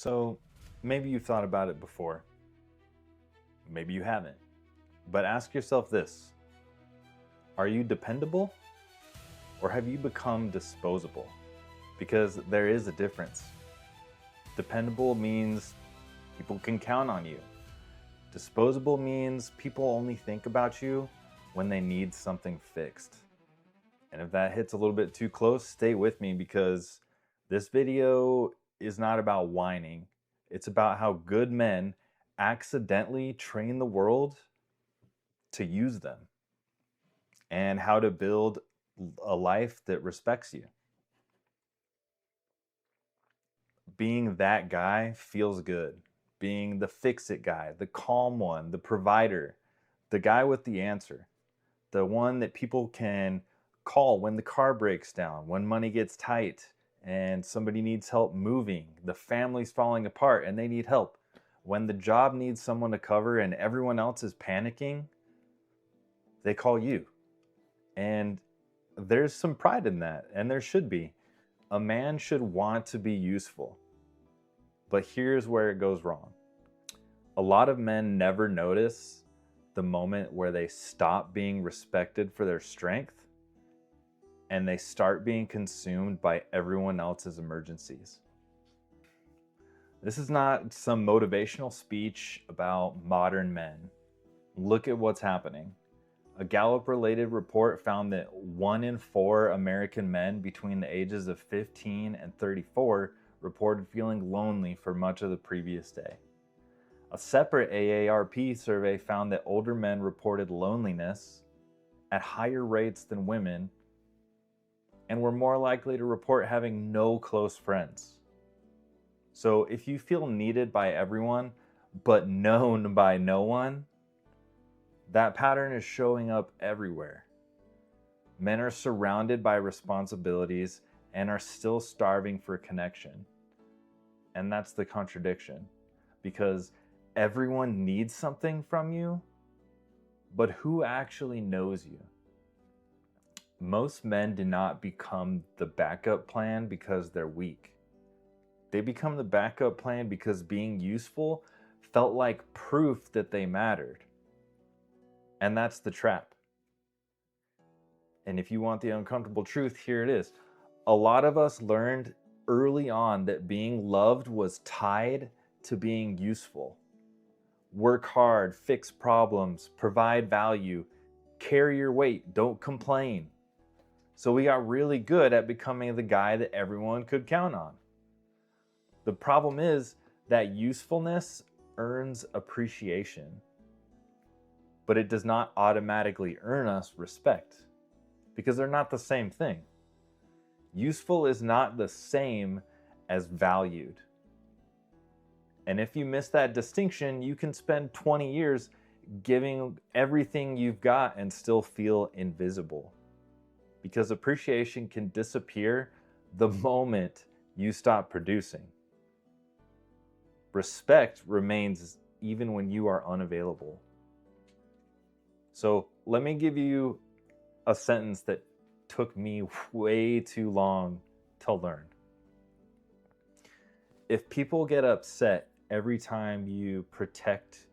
So maybe you've thought about it before, maybe you haven't. But ask yourself this: are you dependable or have you become disposable? Because there is a difference. Dependable means people can count on you. Disposable means people only think about you when they need something fixed. And if that hits a little bit too close, stay with me because this video is not about whining. It's about how good men accidentally train the world to use them and how to build a life that respects you. Being that guy feels good. Being the fix-it guy, the calm one, the provider, the guy with the answer, the one that people can call when the car breaks down, when money gets tight and somebody needs help moving, the family's falling apart and they need help, when the job needs someone to cover and everyone else is panicking, they call you. And there's some pride in that, and there should be. A man should want to be useful. But here's where it goes wrong. A lot of men never notice the moment where they stop being respected for their strength and they start being consumed by everyone else's emergencies. This is not some motivational speech about modern men. Look at what's happening. A Gallup-related report found that 1 in 4 American men between the ages of 15 and 34 reported feeling lonely for much of the previous day. A separate AARP survey found that older men reported loneliness at higher rates than women and were more likely to report having no close friends. So if you feel needed by everyone, but known by no one, that pattern is showing up everywhere. Men are surrounded by responsibilities and are still starving for connection. And that's the contradiction, because everyone needs something from you, but who actually knows you? Most men do not become the backup plan because they're weak. They become the backup plan because being useful felt like proof that they mattered. And that's the trap. And if you want the uncomfortable truth, here it is. A lot of us learned early on that being loved was tied to being useful. Work hard, fix problems, provide value, carry your weight, don't complain. So we got really good at becoming the guy that everyone could count on. The problem is that usefulness earns appreciation, but it does not automatically earn us respect because they're not the same thing. Useful is not the same as valued. And if you miss that distinction, you can spend 20 years giving everything you've got and still feel invisible. Because appreciation can disappear the moment you stop producing. Respect remains even when you are unavailable. So let me give you a sentence that took me way too long to learn. If people get upset every time you protect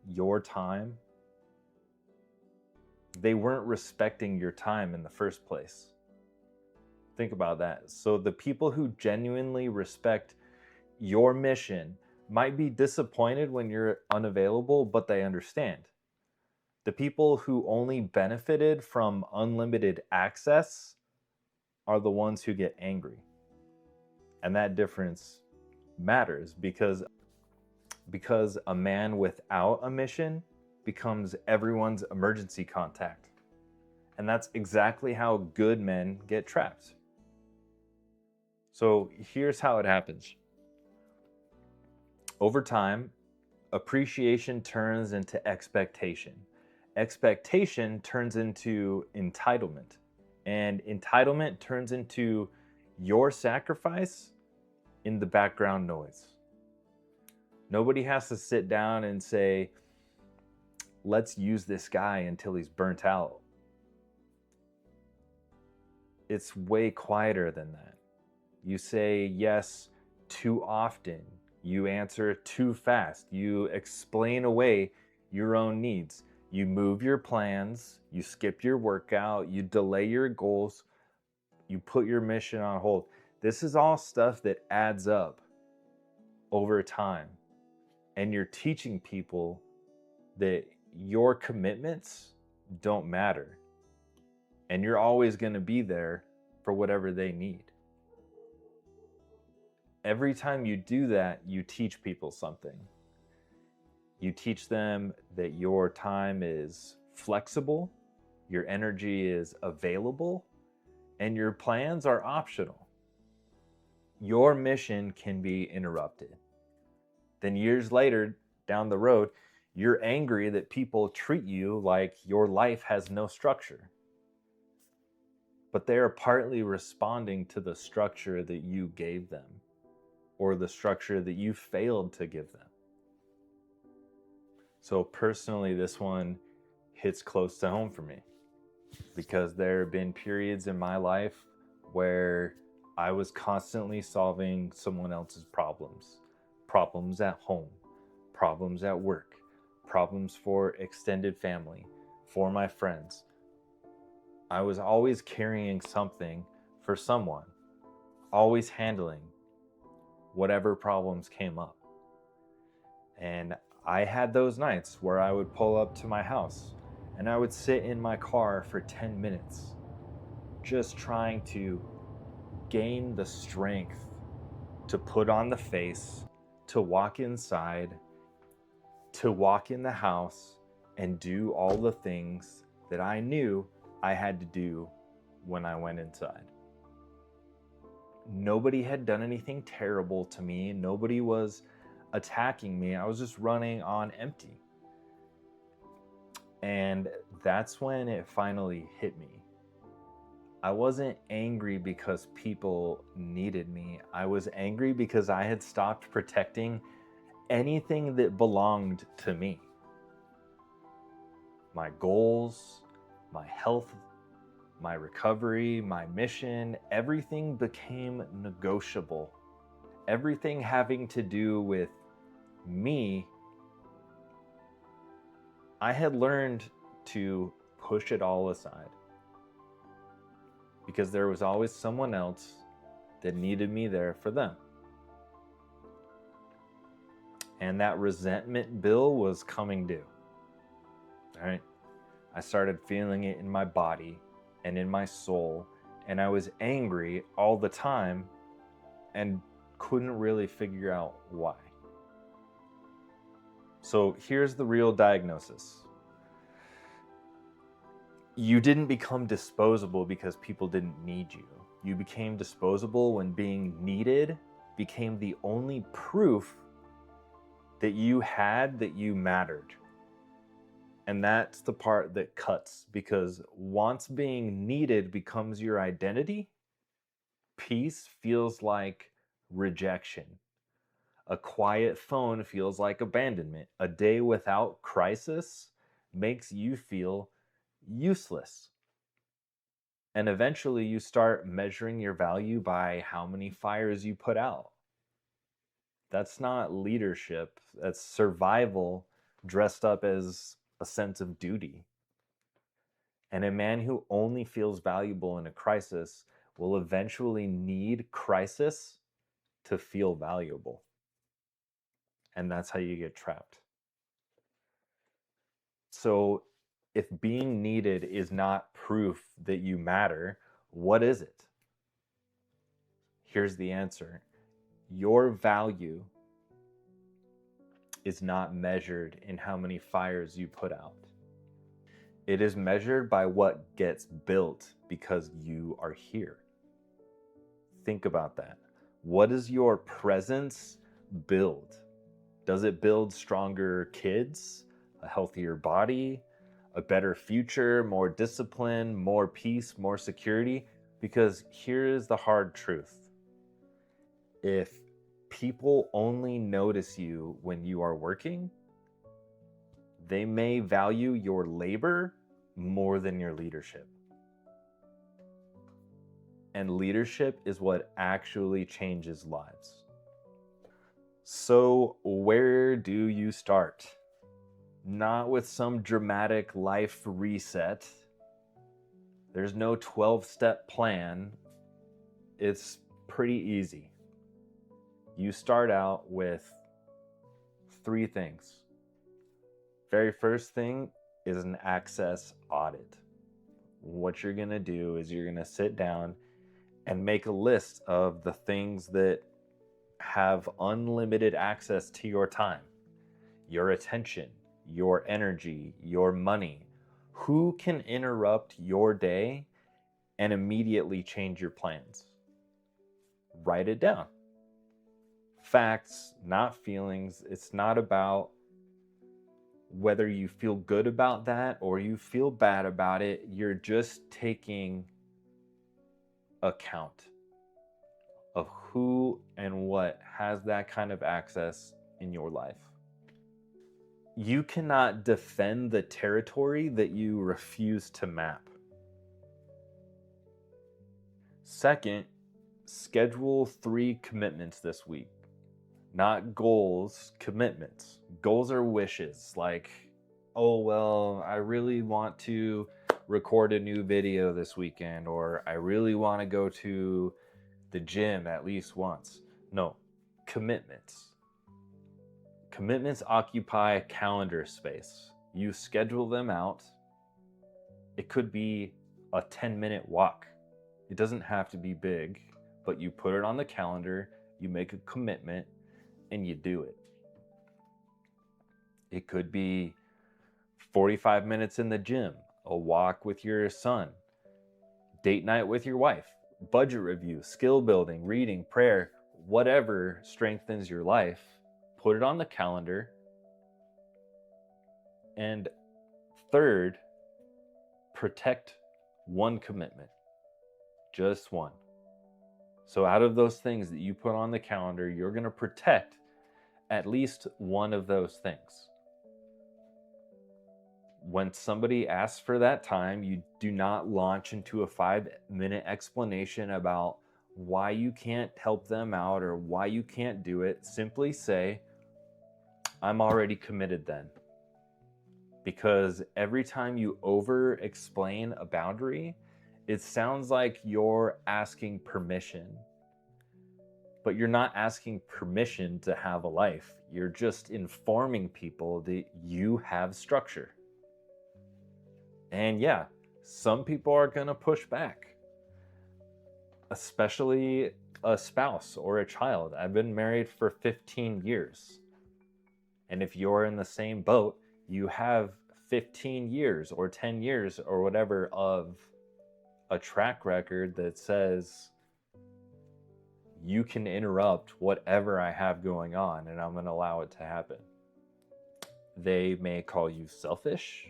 your time, they weren't respecting your time in the first place. Think about that. So the people who genuinely respect your mission might be disappointed when you're unavailable, but they understand. The people who only benefited from unlimited access are the ones who get angry. And that difference matters because a man without a mission becomes everyone's emergency contact. And that's exactly how good men get trapped. So here's how it happens. Over time, appreciation turns into expectation. Expectation turns into entitlement. And entitlement turns into your sacrifice in the background noise. Nobody has to sit down and say, let's use this guy until he's burnt out. It's way quieter than that. You say yes too often, You answer too fast. You explain away your own needs. You move your plans. You skip your workout. You delay your goals. You put your mission on hold. This is all stuff that adds up over time. And you're teaching people that your commitments don't matter. And you're always going to be there for whatever they need. Every time you do that, you teach people something. You teach them that your time is flexible, your energy is available, and your plans are optional. Your mission can be interrupted. Then years later, down the road, you're angry that people treat you like your life has no structure. But they are partly responding to the structure that you gave them, or the structure that you failed to give them. So personally, this one hits close to home for me, because there have been periods in my life where I was constantly solving someone else's problems. Problems at home, problems at work, problems for extended family, for my friends. I was always carrying something for someone, always handling whatever problems came up. And I had those nights where I would pull up to my house and I would sit in my car for 10 minutes, just trying to gain the strength to put on the face, to walk inside, to walk in the house and do all the things that I knew I had to do when I went inside. Nobody had done anything terrible to me. Nobody was attacking me. I was just running on empty. And that's when it finally hit me. I wasn't angry because people needed me. I was angry because I had stopped protecting anything that belonged to me. My goals, my health, my recovery, my mission, everything became negotiable. Everything having to do with me, I had learned to push it all aside, because there was always someone else that needed me there for them. And that resentment bill was coming due. All right. I started feeling it in my body and in my soul, and I was angry all the time and couldn't really figure out why. So here's the real diagnosis. You didn't become disposable because people didn't need you. You became disposable when being needed became the only proof that you had that you mattered. And that's the part that cuts, because once being needed becomes your identity, peace feels like rejection. A quiet phone feels like abandonment. A day without crisis makes you feel useless. And eventually you start measuring your value by how many fires you put out. That's not leadership. That's survival dressed up as a sense of duty. And a man who only feels valuable in a crisis will eventually need crisis to feel valuable. And that's how you get trapped. So if being needed is not proof that you matter, what is it? Here's the answer. Your value is not measured in how many fires you put out. It is measured by what gets built because you are here. Think about that. What does your presence build? Does it build stronger kids, a healthier body, a better future, more discipline, more peace, more security? Because here is the hard truth. If people only notice you when you are working, they may value your labor more than your leadership. And leadership is what actually changes lives. So, where do you start? Not with some dramatic life reset. There's no 12-step plan. It's pretty easy. You start out with 3 things. Very first thing is an access audit. What you're going to do is you're going to sit down and make a list of the things that have unlimited access to your time, your attention, your energy, your money. Who can interrupt your day and immediately change your plans? Write it down. Facts, not feelings. It's not about whether you feel good about that or you feel bad about it. You're just taking account of who and what has that kind of access in your life. You cannot defend the territory that you refuse to map. Second, schedule 3 commitments this week. Not goals, commitments. Goals are wishes, like, oh, well, I really want to record a new video this weekend, or I really want to go to the gym at least once. No, commitments. Commitments occupy calendar space. You schedule them out. It could be a 10-minute walk. It doesn't have to be big, but you put it on the calendar, you make a commitment, and you do it. It could be 45 minutes in the gym, a walk with your son, date night with your wife, budget review, skill building, reading, prayer, whatever strengthens your life. Put it on the calendar. And third, protect one commitment. Just one. So out of those things that you put on the calendar, you're going to protect at least one of those things. When somebody asks for that time, you do not launch into a 5-minute explanation about why you can't help them out or why you can't do it. Simply say, I'm already committed then. Because every time you over explain a boundary, it sounds like you're asking permission. But you're not asking permission to have a life. You're just informing people that you have structure. And yeah, some people are going to push back, especially a spouse or a child. I've been married for 15 years. And if you're in the same boat, you have 15 years or 10 years or whatever of a track record that says you can interrupt whatever I have going on and I'm going to allow it to happen. They may call you selfish.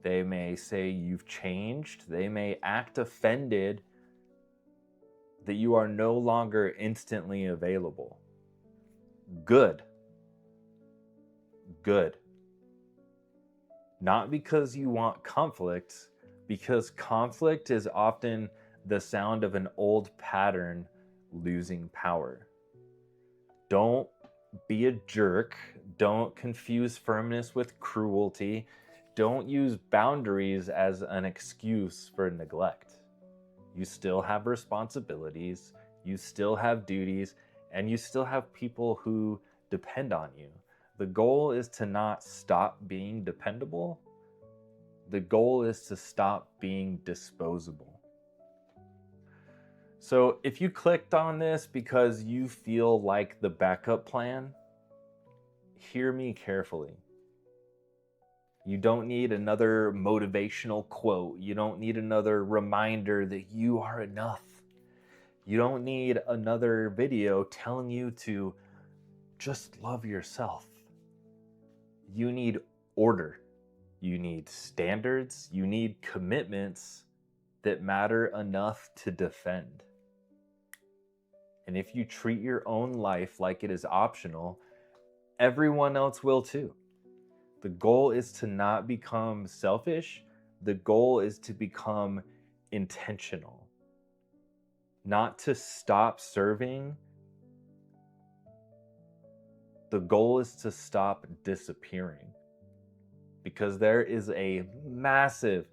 They may say you've changed. They may act offended that you are no longer instantly available. Good. Good. Not because you want conflict, because conflict is often the sound of an old pattern losing power. Don't be a jerk. Don't confuse firmness with cruelty. Don't use boundaries as an excuse for neglect. You still have responsibilities, you still have duties, and you still have people who depend on you. The goal is to not stop being dependable. The goal is to stop being disposable. So if you clicked on this because you feel like the backup plan, hear me carefully. You don't need another motivational quote. You don't need another reminder that you are enough. You don't need another video telling you to just love yourself. You need order. You need standards. You need commitments that matter enough to defend. And if you treat your own life like it is optional, everyone else will too. The goal is to not become selfish. The goal is to become intentional. Not to stop serving, The goal is to stop disappearing, because there is a massive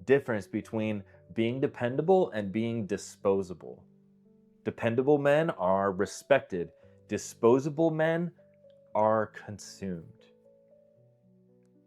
difference between being dependable and being disposable. Dependable men are respected, disposable men are consumed.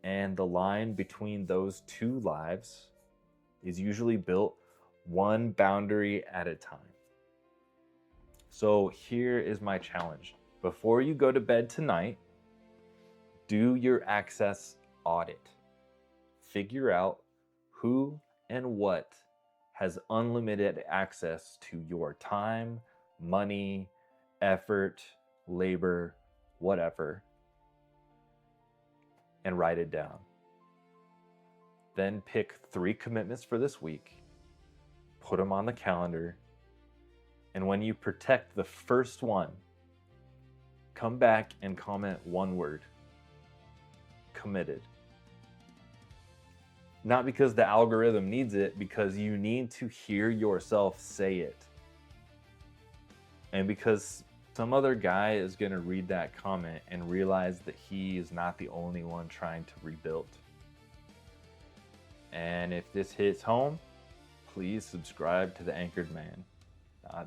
And the line between those two lives is usually built one boundary at a time. So here is my challenge. Before you go to bed tonight, do your access audit. Figure out who and what has unlimited access to your time, money, effort, labor, whatever, and write it down. Then pick 3 commitments for this week, put them on the calendar, and when you protect the first one, come back and comment one word: committed. Not because the algorithm needs it, because you need to hear yourself say it. And because some other guy is going to read that comment and realize that he is not the only one trying to rebuild. And if this hits home, please subscribe to The Anchored Man.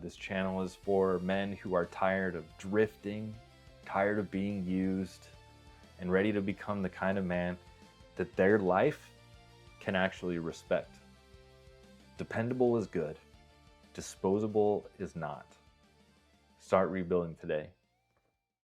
This channel is for men who are tired of drifting, tired of being used, and ready to become the kind of man that their life can actually respect. Dependable is good. Disposable is not. Start rebuilding today.